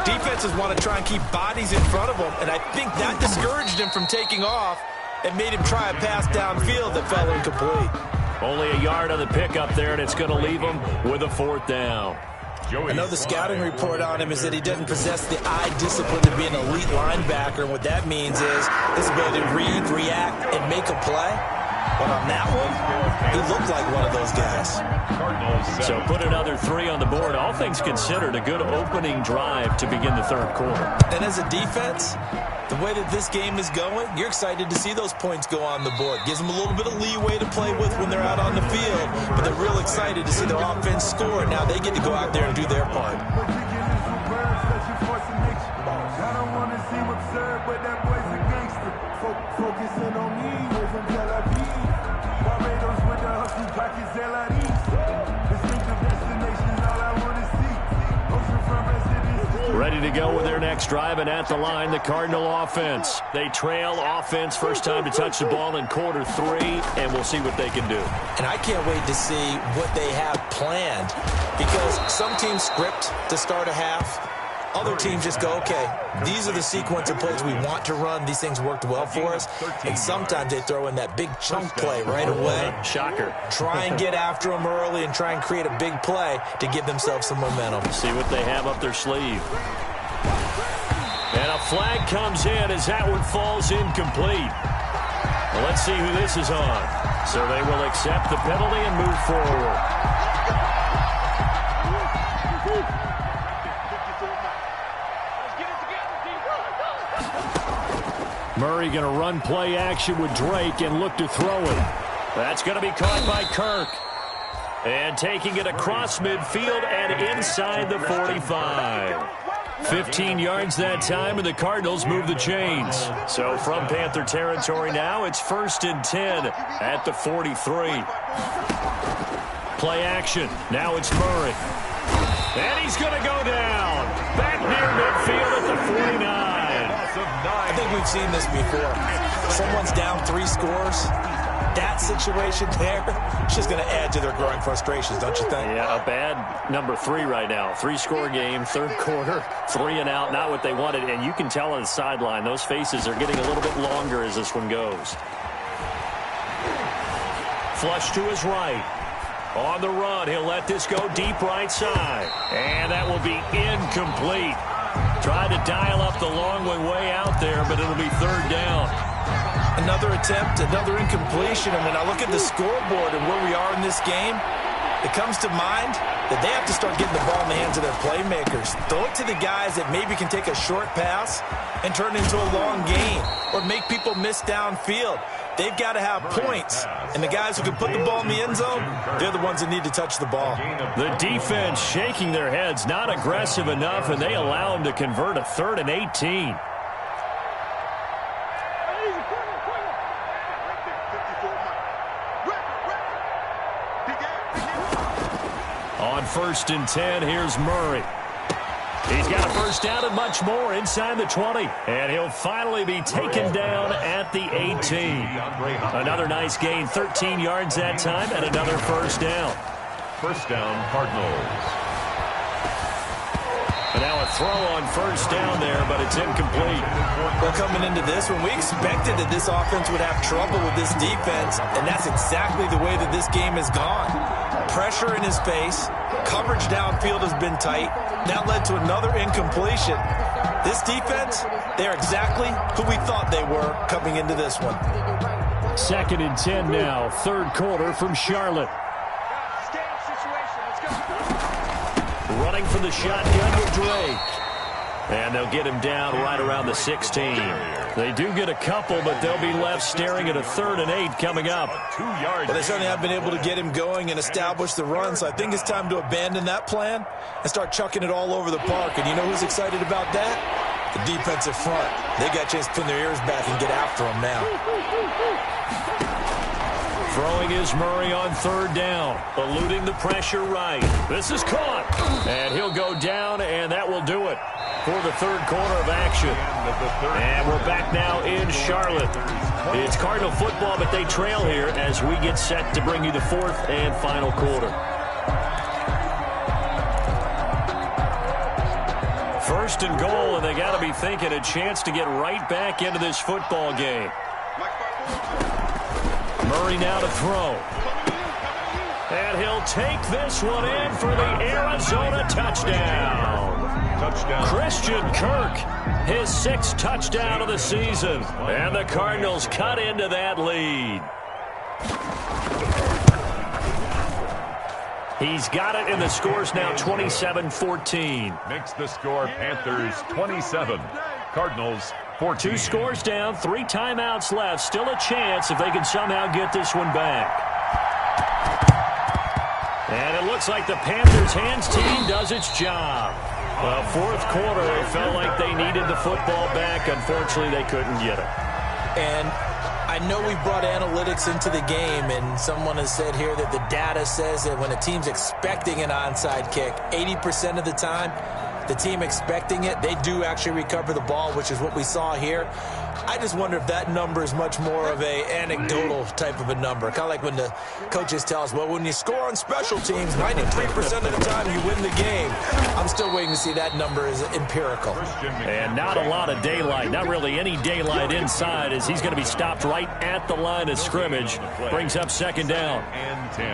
Speaker 7: defenses want to try and keep bodies in front of them, and I think that discouraged him from taking off and made him try a pass downfield that fell incomplete.
Speaker 5: Only a yard on the pickup there, and it's going to leave him with a fourth down.
Speaker 7: I know the scouting report on him is that he doesn't possess the eye discipline to be an elite linebacker. And what that means is his ability to read, react, and make a play. But on that one, he looked like one of those guys.
Speaker 5: So put another 3 on the board. All things considered, a good opening drive to begin the third quarter.
Speaker 7: And as a defense, the way that this game is going, you're excited to see those points go on the board. Gives them a little bit of leeway to play with when they're out on the field, but they're real excited to see their offense score. Now they get to go out there and do their part.
Speaker 5: Ready to go with their next drive, and at the line, the Cardinal offense. They trail offense, first time to touch the ball in quarter 3, and we'll see what they can do.
Speaker 7: And I can't wait to see what they have planned because some teams script to start a half. Other teams just go, okay, these are the sequence of plays we want to run. These things worked well for us. And sometimes they throw in that big chunk play right away.
Speaker 5: Shocker.
Speaker 7: Try and get after them early and try and create a big play to give themselves some momentum.
Speaker 5: See what they have up their sleeve. And a flag comes in as that one falls incomplete. Well, let's see who this is on. So they will accept the penalty and move forward. Murray going to run play action with Drake and look to throw it. That's going to be caught by Kirk. And taking it across midfield and inside the 45. 15 yards that time, and the Cardinals move the chains. So from Panther territory now, it's 1st and 10 at the 43. Play action. Now it's Murray. And he's going to go down. Back near midfield at the 49.
Speaker 7: I think we've seen this before. Someone's down 3 scores. That situation there is just going to add to their growing frustrations, don't you think?
Speaker 5: Yeah, a bad number 3 right now. 3-score game, 3rd quarter, 3 and out, not what they wanted. And you can tell on the sideline, those faces are getting a little bit longer as this one goes. Flush to his right. On the run, he'll let this go deep right side. And that will be incomplete. Tried to dial up the long way out there, but it'll be 3rd down.
Speaker 7: Another attempt, another incompletion. And when I look at the scoreboard and where we are in this game, it comes to mind that they have to start getting the ball in the hands of their playmakers. Throw it to the guys that maybe can take a short pass and turn it into a long gain or make people miss downfield. They've got to have points. And the guys who can put the ball in the end zone, they're the ones that need to touch the ball.
Speaker 5: The defense shaking their heads, not aggressive enough, and they allow them to convert a 3rd and 18. On 1st and 10, here's Murray. He's got a 1st down and much more inside the 20. And he'll finally be taken down at the 18. Another nice gain, 13 yards that time, and another 1st down.
Speaker 6: 1st down, Cardinals.
Speaker 5: And now a throw on 1st down there, but it's incomplete.
Speaker 7: Well, coming into this one, we expected that this offense would have trouble with this defense, and that's exactly the way that this game has gone. Pressure in his face. Coverage downfield has been tight. That led to another incompletion. This defense, they're exactly who we thought they were coming into this one.
Speaker 5: 2nd and 10 now, 3rd quarter from Charlotte. Running from the shotgun with Drake. And they'll get him down right around the 16. They do get a couple, but they'll be left staring at a 3rd and 8 coming up.
Speaker 6: 2 yards.
Speaker 7: Well, they certainly have been able to get him going and establish the run, so I think it's time to abandon that plan and start chucking it all over the park. And you know who's excited about that? The defensive front. They got a chance to pin their ears back and get after him now.
Speaker 5: Throwing is Murray on 3rd down. Eluding the pressure right. This is caught. And he'll go down, and that will do it for the 3rd quarter of action. And we're back now in Charlotte. It's Cardinal football, but they trail here as we get set to bring you the 4th and final quarter. 1st and goal, and they got to be thinking a chance to get right back into this football game. Murray now to throw. And he'll take this one in for the Arizona touchdown. Christian Kirk, his 6th touchdown of the season. And the Cardinals cut into that lead. He's got it, and the score's now 27-14.
Speaker 6: Makes the score Panthers 27, Cardinals 14.
Speaker 5: 2 scores down, 3 timeouts left. Still a chance if they can somehow get this one back. And it looks like the Panthers hands team does its job. Well, 4th quarter, it felt like they needed the football back. Unfortunately, they couldn't get it.
Speaker 7: And I know we brought analytics into the game, and someone has said here that the data says that when a team's expecting an onside kick, 80% of the time, the team expecting it, they do actually recover the ball, which is what we saw here. I just wonder if that number is much more of a anecdotal type of a number. Kind of like when the coaches tell us, well, when you score on special teams, 93% of the time you win the game. I'm still waiting to see that number is empirical.
Speaker 5: And not a lot of daylight, not really any daylight inside, as he's going to be stopped right at the line of scrimmage. Brings up 2nd down.
Speaker 6: And 10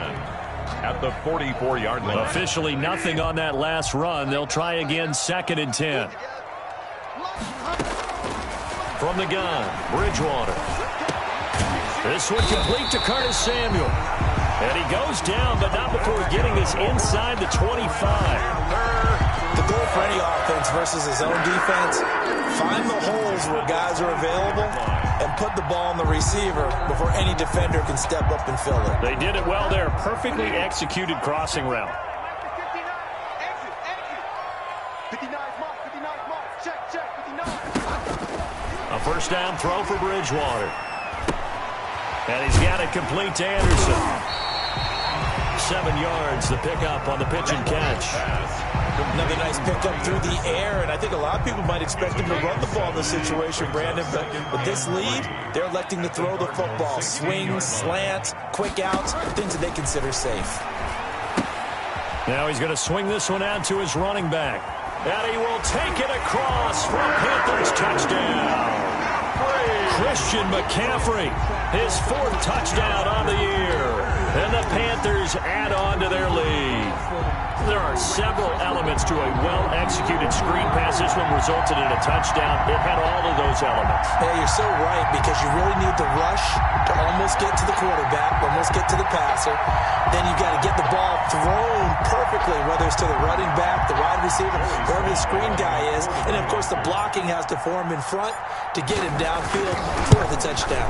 Speaker 6: at the 44-yard line.
Speaker 5: Officially nothing on that last run. They'll try again, 2nd and 10. From the gun, Bridgewater. This one complete to Curtis Samuel. And he goes down, but not before getting this inside the 25.
Speaker 7: The goal for any offense versus his own defense, find the holes where guys are available and put the ball on the receiver before any defender can step up and fill it.
Speaker 5: They did it well there. Perfectly executed crossing route.
Speaker 1: 59 mark, check, 59.
Speaker 5: A first down throw for Bridgewater. And he's got it complete to Anderson. 7 yards, the pickup on the pitch and catch.
Speaker 7: Another nice pickup through the air, and I think a lot of people might expect him to run the ball in this situation, Brandon, but with this lead, they're electing to throw the football. Swings, slants, quick outs, things that they consider safe.
Speaker 5: Now he's going to swing this one out to his running back. And he will take it across for a Panthers touchdown. Christian McCaffrey, his 4th touchdown on the year. And the Panthers add on to their lead. There are several elements to a well-executed screen pass. This one resulted in a touchdown. It had all of those elements.
Speaker 7: Yeah, you're so right, because you really need the rush to almost get to the quarterback, almost get to the passer. Then you've got to get the ball thrown perfectly, whether it's to the running back, the wide receiver, wherever the screen guy is. And, of course, the blocking has to form in front to get him downfield for the touchdown.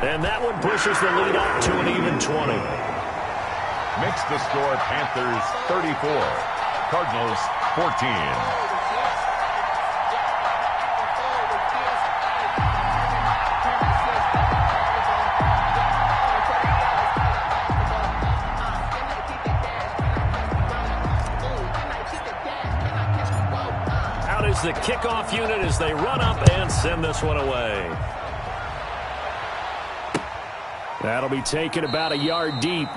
Speaker 5: And that one pushes the lead up to an even 20.
Speaker 6: Makes the score Panthers 34, Cardinals 14.
Speaker 5: Out is the kickoff unit as they run up and send this one away. That'll be taken about a yard deep.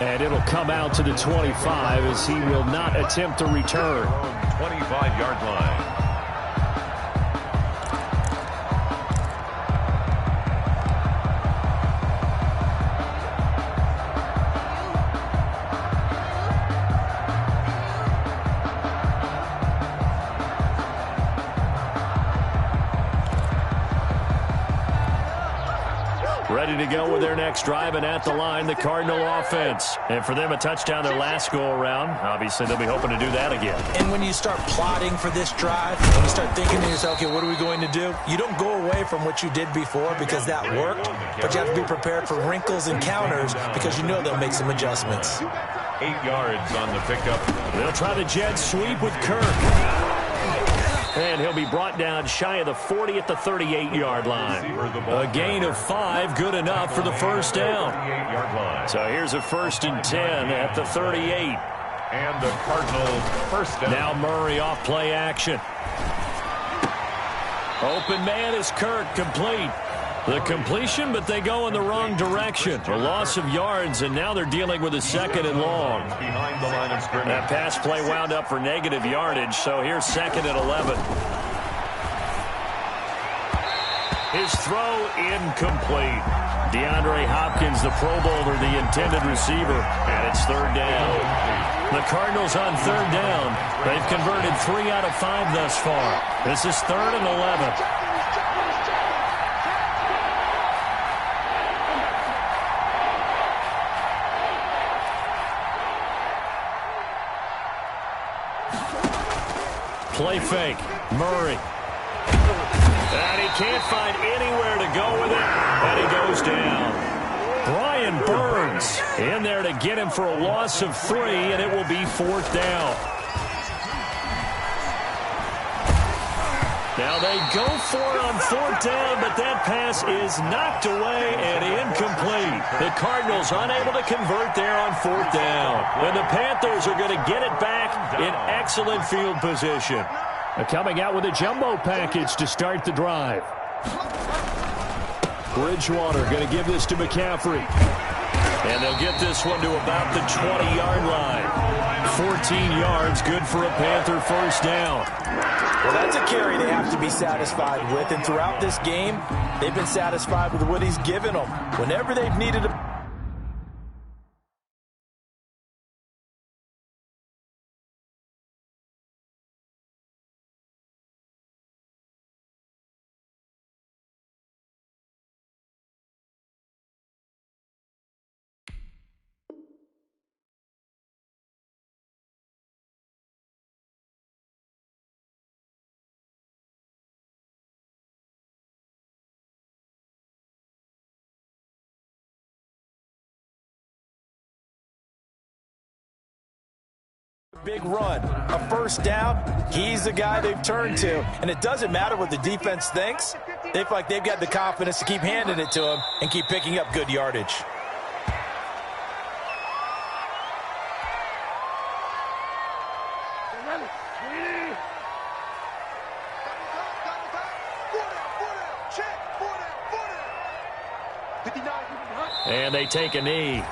Speaker 5: And it'll come out to the 25 as he will not attempt to return.
Speaker 6: 25-yard line.
Speaker 5: Ready to go with their next drive, and at the line, the Cardinal offense. And for them, a touchdown their last go-around. Obviously, they'll be hoping to do that again.
Speaker 7: And when you start plotting for this drive, when you start thinking to yourself, okay, what are we going to do? You don't go away from what you did before because that worked, but you have to be prepared for wrinkles and counters because you know they'll make some adjustments.
Speaker 6: 8 yards on the pickup.
Speaker 5: They'll try the jet sweep with Kirk. And he'll be brought down shy of the 40 at the 38-yard line. A gain of 5, good enough for the first down. So here's a 1st and 10 at the 38.
Speaker 6: And the Cardinals first down.
Speaker 5: Now Murray off play action. Open man is Kirk, complete. The completion, but they go in the wrong direction. A loss of yards, and now they're dealing with a 2nd and long.
Speaker 6: Behind the line of scrimmage.
Speaker 5: That pass play wound up for negative yardage, so here's 2nd and 11. His throw incomplete. DeAndre Hopkins, the Pro Bowler, the intended receiver, and it's 3rd down. The Cardinals on 3rd down. They've converted 3 out of 5 thus far. This is 3rd and 11. Play fake. Murray. And he can't find anywhere to go with it. And he goes down. Brian Burns in there to get him for a loss of 3, and it will be 4th down. Now they go for it on 4th down, but that pass is knocked away and incomplete. The Cardinals unable to convert there on 4th down. And the Panthers are going to get it back in excellent field position. Coming out with a jumbo package to start the drive. Bridgewater going to give this to McCaffrey. And they'll get this one to about the 20-yard line. 14 yards, good for a Panther first down.
Speaker 7: Well, that's a carry they have to be satisfied with. And throughout this game, they've been satisfied with what he's given them. Whenever they've needed a Big run, a first down, he's the guy they've turned to. And it doesn't matter what the defense thinks. They feel like they've got the confidence to keep handing it to him and keep picking up good yardage.
Speaker 5: And they take a knee.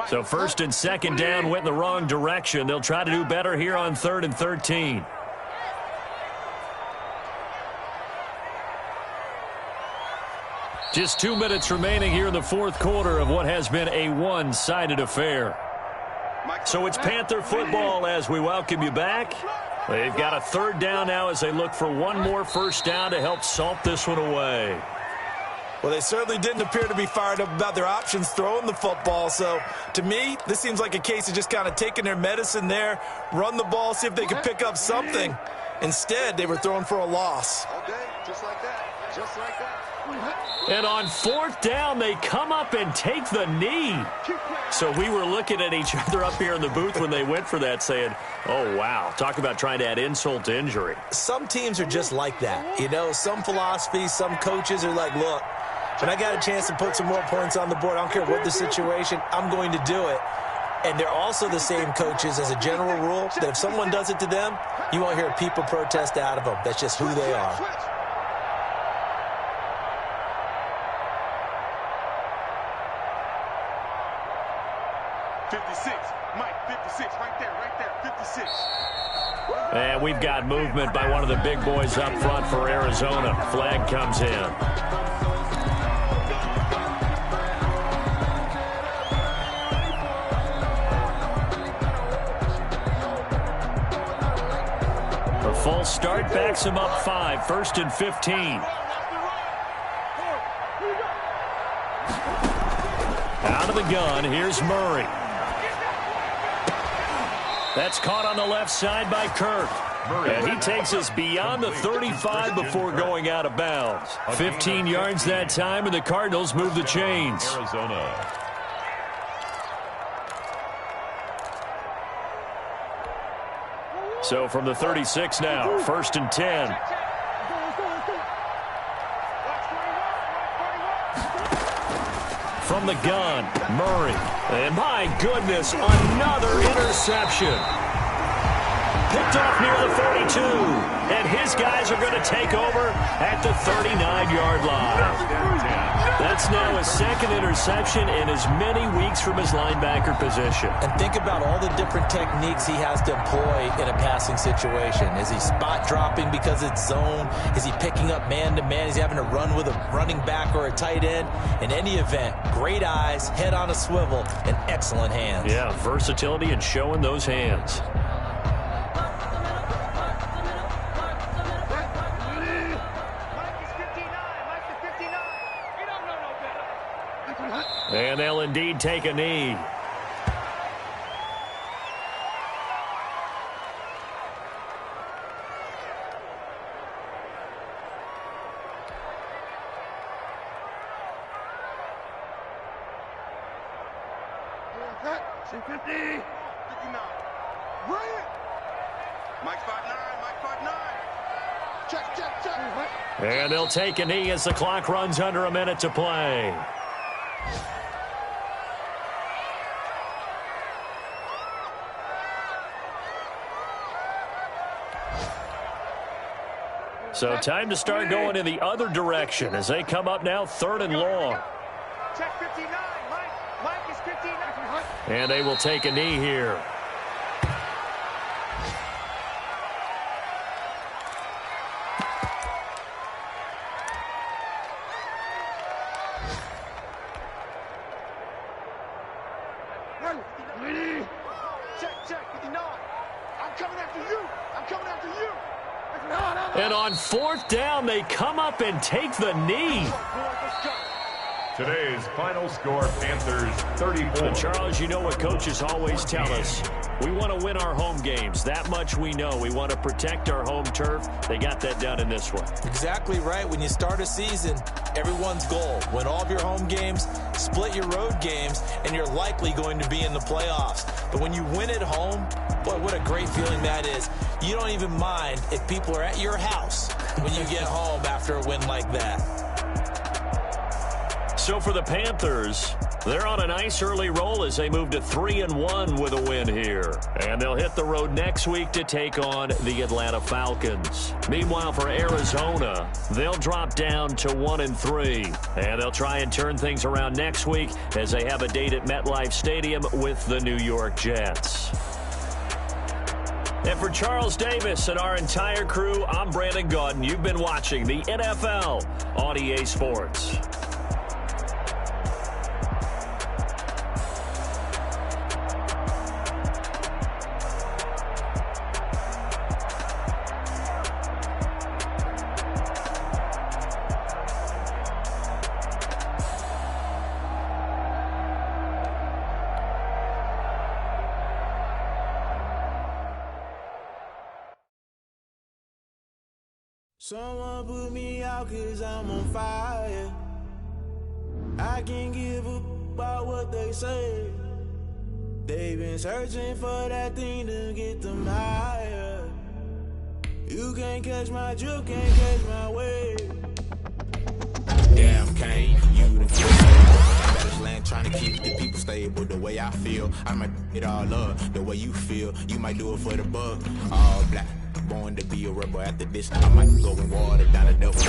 Speaker 5: So first and second down went in the wrong direction. They'll try to do better here on 3rd and 13. Just 2 minutes remaining here in the fourth quarter of what has been a one-sided affair. So it's Panther football as we welcome you back. They've got a 3rd down now as they look for one more first down to help salt this one away.
Speaker 7: Well, they certainly didn't appear to be fired up about their options throwing the football. So, to me, this seems like a case of just kind of taking their medicine there, run the ball, see if they could pick up something. Instead, they were throwing for a loss.
Speaker 1: Okay, just like that. Just like that.
Speaker 5: And on 4th down, they come up and take the knee. So we were looking at each other up here in the booth when they went for that saying, oh, wow, talk about trying to add insult to injury.
Speaker 7: Some teams are just like that. You know, some philosophies, some coaches are like, look, when I got a chance to put some more points on the board, I don't care what the situation, I'm going to do it. And they're also the same coaches as a general rule that if someone does it to them, you won't hear people protest out of them. That's just who they are.
Speaker 5: And we've got movement by one of the big boys up front for Arizona. Flag comes in. A false start backs him up 5, 1st and 15. Out of the gun, here's Murray. That's caught on the left side by Kirk. And he takes us beyond the 35 before going out of bounds. 15 yards that time, and the Cardinals move the chains.
Speaker 6: Arizona.
Speaker 5: So from the 36 now, 1st and 10. From the gun, Murray. And my goodness, another interception. Picked off near the 42. And his guys are going to take over at the 39-yard line. That's now his 2nd interception in as many weeks from his linebacker position.
Speaker 7: And think about all the different techniques he has to employ in a passing situation. Is he spot dropping because it's zone? Is he picking up man-to-man? Is he having to run with a running back or a tight end? In any event, great eyes, head on a swivel, and excellent hands.
Speaker 5: Yeah, versatility and showing those hands. And they'll indeed take a knee. And they'll take a knee as the clock runs under a minute to play. So time to start going in the other direction as they come up now 3rd and long.
Speaker 1: Check 59. Mike is 59.
Speaker 5: And they will take a knee here.
Speaker 1: Check 59. I'm coming after you. I'm coming after you.
Speaker 5: And on 4th down, they come up and take the knee.
Speaker 6: Today's final score, Panthers 34.
Speaker 5: And Charles, you know what coaches always tell us. We want to win our home games. That much we know. We want to protect our home turf. They got that done in this one.
Speaker 7: Exactly right. When you start a season, everyone's goal: win all of your home games, split your road games, and you're likely going to be in the playoffs. But when you win at home, boy, what a great feeling that is. You don't even mind if people are at your house when you get home after a win like that.
Speaker 5: So for the Panthers, they're on a nice early roll as they move to 3-1 with a win here. And they'll hit the road next week to take on the Atlanta Falcons. Meanwhile, for Arizona, they'll drop down to 1-3. And they'll try and turn things around next week as they have a date at MetLife Stadium with the New York Jets. And for Charles Davis and our entire crew, I'm Brandon Gaudin. You've been watching the NFL on EA Sports.
Speaker 8: Someone put me out 'cause I'm on fire. I can't give up about what they say. They've been searching for that thing to get them higher. You can't catch my drift, can't catch my wave.
Speaker 9: Damn, Kane, you the king. Land trying to keep the people stable the way I feel. I might it all up the way you feel. You might do it for the buck. All black, born to be a rebel after this. I might go in water down the devil.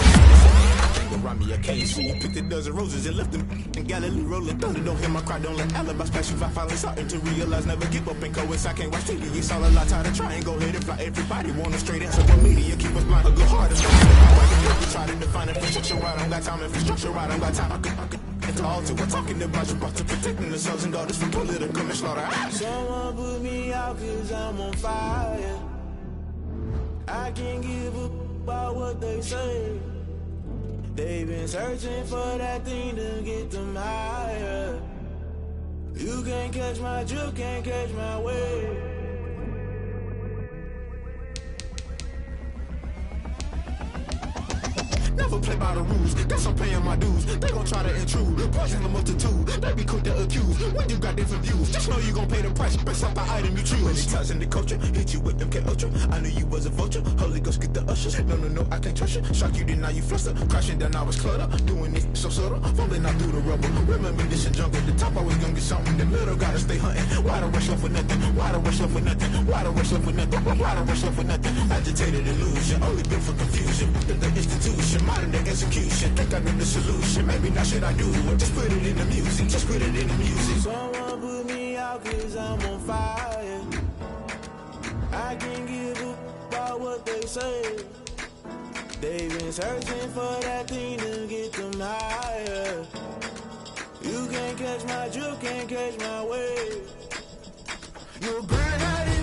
Speaker 9: Around me, I can't see you picked a dozen roses and left them in Galilee rolling thunder. Don't hear my cry, don't let alibi special. If I finally starting to realize, never give up and coincide. Can't watch TV, it's all a lot. Tired of trying, go ahead and fly. Everybody want a straight answer from media. Keep us blind, a good heart. We try to define infrastructure right. I don't got time, infrastructure right. I don't got time. I could. We're talking about you, about to protecting the sons and daughters from political and slaughter.
Speaker 8: Someone put me out 'cause I'm on fire. I can't give up about what they say. They've been searching for that thing to get them higher. You can't catch my drift, can't catch my wave.
Speaker 9: Never play by the rules, guess I'm paying my dues. They gon' try to intrude, poison the multitude. They be quick to accuse, when you got different views. Just know you gon' pay the price, based off the item you choose. Many times in the culture, hit you with them K Ultra. I knew you was a vulture, Holy Ghost get the ushers. No, I can't trust you. Shock you, then now you fluster. Crashing down, I was cluttered. Doing it so subtle, falling out through the rubble. Remember this in jungle, the top I was gonna get something. The middle gotta stay hunting. Why the rush left for nothing? Why the rush left for nothing? Why the rush left for nothing? Why the rush left for nothing? Agitated illusion, only built for confusion. The institution, modern day execution. Think I know the solution. Maybe not should I do it? Just put it in the music. Just put it in the music.
Speaker 8: Someone put me out 'cause I'm on fire. I can't give up about what they say. They've been searching for that thing to get them higher. You can't catch my drift, can't catch my wave.
Speaker 9: You're great at it.